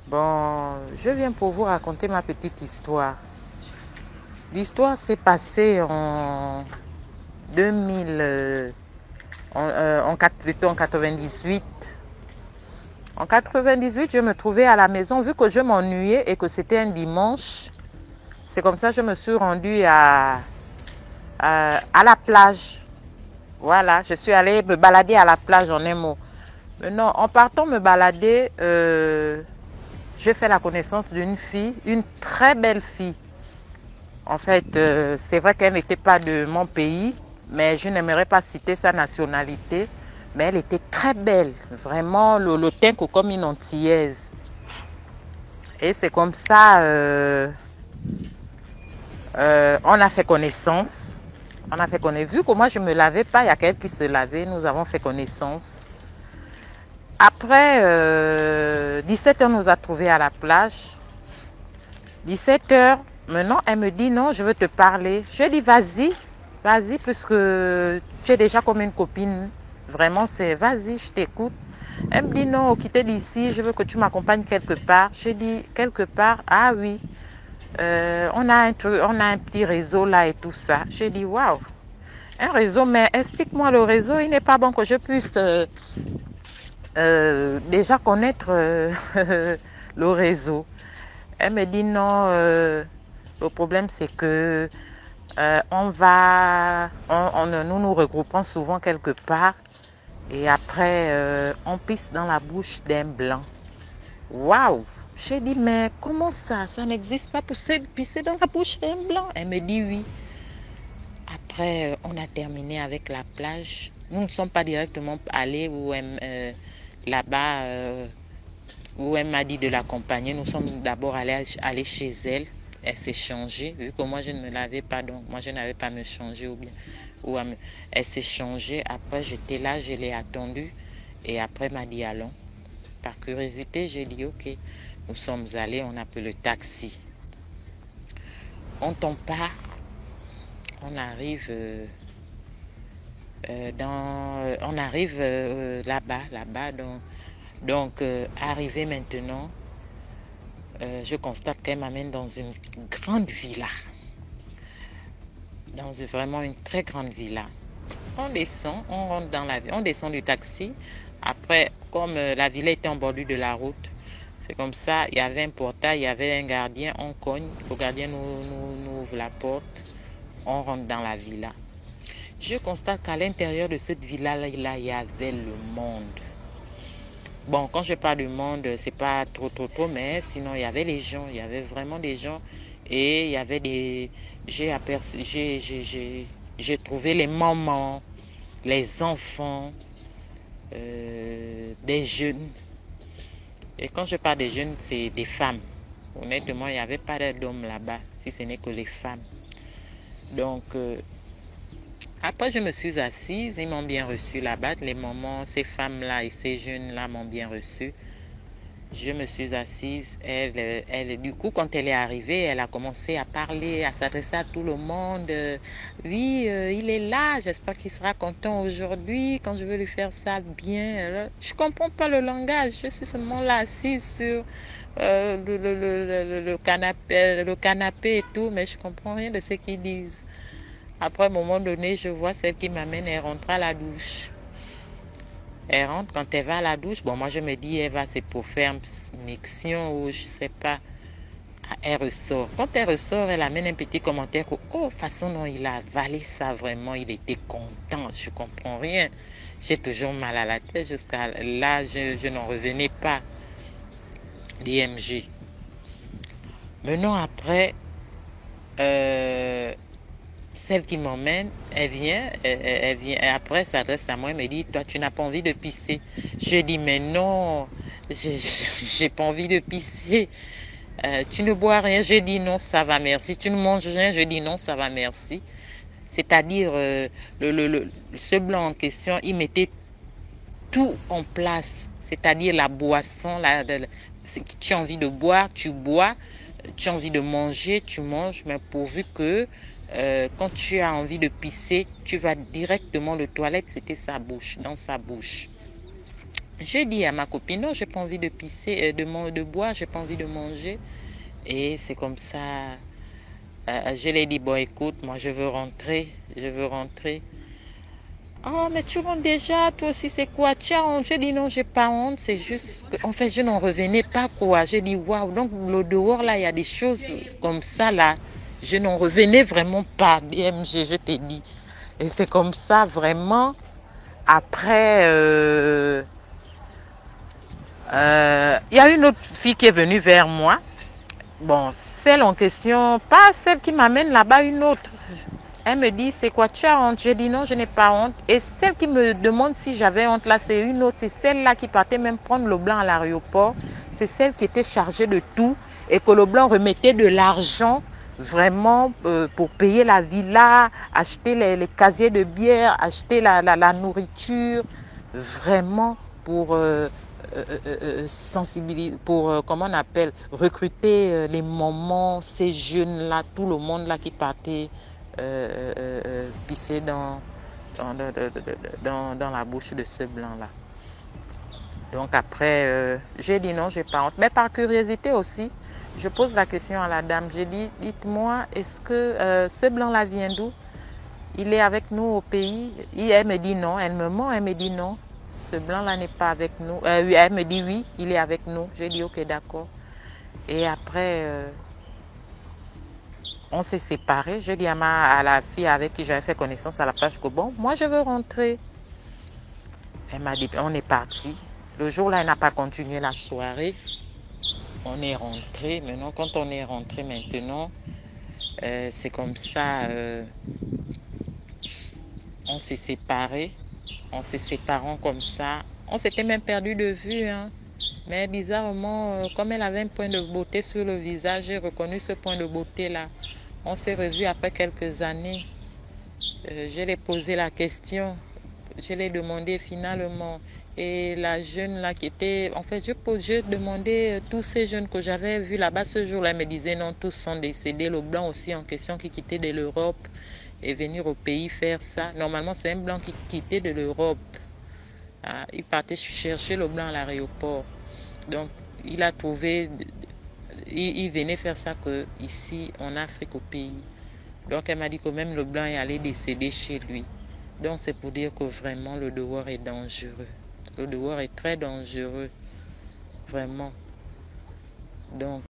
Bon, je viens pour vous raconter ma petite histoire. L'histoire s'est passée en 2000, plutôt en 98. En 98, je me trouvais à la maison, vu que je m'ennuyais et que c'était un dimanche. C'est comme ça que je me suis rendue à la plage. Voilà, je suis allée me balader à la plage en un mot. Maintenant, en partant me balader, j'ai fait la connaissance d'une fille, une très belle fille. En fait, c'est vrai qu'elle n'était pas de mon pays, mais je n'aimerais pas citer sa nationalité. Mais elle était très belle, vraiment le teint comme une antillaise. Et c'est comme ça, on a fait connaissance. On a fait connaissance. Vu que moi je ne me lavais pas, il y a quelqu'un qui se lavait, nous avons fait connaissance. Après, 17h nous a trouvés à la plage. 17h, maintenant elle me dit non, je veux te parler. Je dis vas-y, puisque tu es déjà comme une copine. Vraiment, c'est vas-y, je t'écoute. Elle me dit non, quitter d'ici, je veux que tu m'accompagnes quelque part. Je dis quelque part, ah oui, on a un petit réseau là et tout ça. Je dis waouh, un réseau, mais explique-moi le réseau, il n'est pas bon que je puisse déjà connaître le réseau. Elle me dit non, le problème c'est que nous nous regroupons souvent quelque part et après on pisse dans la bouche d'un blanc. Waouh! J'ai dit mais comment ça? Ça n'existe pas pour pisser dans la bouche d'un blanc. Elle me dit oui. Après on a terminé avec la plage. Nous ne sommes pas directement allés là-bas où elle m'a dit de l'accompagner. Nous sommes d'abord allés chez elle. Elle s'est changée, vu que moi je ne me lavais pas, donc moi je n'avais pas à me changer elle s'est changée. Après j'étais là, je l'ai attendue et après elle m'a dit allons. Par curiosité, j'ai dit ok. Nous sommes allés, on a pris le taxi. On part, on arrive là-bas. Donc arrivé maintenant. Je constate qu'elle m'amène dans une grande villa. Vraiment une très grande villa. On descend, on rentre dans la villa, on descend du taxi. Après, comme la villa était en bordure de la route, c'est comme ça, il y avait un portail, il y avait un gardien, on cogne, le gardien nous ouvre la porte, on rentre dans la villa. Je constate qu'à l'intérieur de cette villa-là, il y avait le monde. Bon, quand je parle du monde, c'est pas trop, mais sinon, il y avait les gens, il y avait vraiment des gens. Et il y avait j'ai trouvé les mamans, les enfants, des jeunes. Et quand je parle des jeunes, c'est des femmes. Honnêtement, il n'y avait pas d'hommes là-bas, si ce n'est que les femmes. Donc, après, je me suis assise, ils m'ont bien reçu là-bas. Les mamans, ces femmes-là et ces jeunes-là m'ont bien reçu. Je me suis assise. Du coup, quand elle est arrivée, elle a commencé à parler, à s'adresser à tout le monde. Oui, il est là. J'espère qu'il sera content aujourd'hui quand je vais lui faire ça bien. Je ne comprends pas le langage. Je suis seulement là assise sur le canapé et tout, mais je ne comprends rien de ce qu'ils disent. Après, à un moment donné, je vois celle qui m'amène, elle rentre à la douche. Elle rentre, quand elle va à la douche, bon, moi je me dis, elle va, c'est pour faire une action ou je sais pas. Elle ressort. Quand elle ressort, elle amène un petit commentaire que, oh, façon dont il a avalé ça, vraiment, il était content. Je comprends rien. J'ai toujours mal à la tête jusqu'à là, je n'en revenais pas. DMG. Maintenant, après, celle qui m'emmène, elle vient, après elle s'adresse à moi, elle me dit, toi tu n'as pas envie de pisser. Je dis, mais non, j'ai pas envie de pisser. Tu ne bois rien, je dis non, ça va, merci. Tu ne manges rien, je dis non, ça va, merci. C'est-à-dire, ce blanc en question, il mettait tout en place. C'est-à-dire la boisson, tu as envie de boire, tu bois, tu as envie de manger, tu manges, mais pourvu que quand tu as envie de pisser, tu vas directement aux toilettes, c'était sa bouche, dans sa bouche. J'ai dit à ma copine, non, j'ai pas envie de pisser, de boire, j'ai pas envie de manger. Et c'est comme ça, je l'ai dit, bon, écoute, moi, je veux rentrer, je veux rentrer. Oh, mais tu rentres déjà, toi aussi, c'est quoi? Tu as honte? J'ai dit, non, j'ai pas honte, c'est juste que, en fait, je n'en revenais pas, quoi. J'ai dit, waouh, donc, le dehors, là, il y a des choses comme ça, là. Je n'en revenais vraiment pas, DMG, je t'ai dit. Et c'est comme ça, vraiment, après, il y a une autre fille qui est venue vers moi. Bon, celle en question, pas celle qui m'amène là-bas, une autre. Elle me dit, c'est quoi, tu as honte? J'ai dit non, je n'ai pas honte. Et celle qui me demande si j'avais honte là, c'est une autre. C'est celle-là qui partait même prendre le blanc à l'aéroport. C'est celle qui était chargée de tout et que le blanc remettait de l'argent vraiment pour payer la villa, acheter les casiers de bière, acheter la nourriture, vraiment pour sensibiliser, pour, comment on appelle, recruter les mamans, ces jeunes-là, tout le monde là qui partait pisser dans la bouche de ce blanc-là. Donc après, j'ai dit non, j'ai pas honte. Mais par curiosité aussi, je pose la question à la dame. J'ai dit, dites-moi, est-ce que ce blanc-là vient d'où? Il est avec nous au pays? Et elle me dit non, elle me ment, elle me dit non. Ce blanc-là n'est pas avec nous. Elle me dit oui, il est avec nous. J'ai dit ok, d'accord. Et après, on s'est séparés. J'ai dit à la fille avec qui j'avais fait connaissance à la plage que bon, moi je veux rentrer. Elle m'a dit, on est parti. Le jour-là, elle n'a pas continué la soirée. On est rentré. Maintenant, quand on est rentré maintenant, c'est comme ça, on s'est séparés. En se séparant comme ça, on s'était même perdu de vue, hein. Mais bizarrement, comme elle avait un point de beauté sur le visage, j'ai reconnu ce point de beauté-là. On s'est revus après quelques années. Je lui ai posé la question. Je l'ai demandé finalement. Et la jeune là qui était... En fait, je demandais tous ces jeunes que j'avais vus là-bas ce jour-là. Elle me disait non, tous sont décédés. Le blanc aussi en question qui quittait de l'Europe et venir au pays faire ça. Normalement, c'est un blanc qui quittait de l'Europe. Ah, il partait chercher le blanc à l'aéroport. Donc, il a trouvé... Il venait faire ça que ici, en Afrique, au pays. Donc, elle m'a dit que même le blanc est allé décéder chez lui. Donc, c'est pour dire que vraiment, le dehors est dangereux. Le dehors est très dangereux. Vraiment. Donc,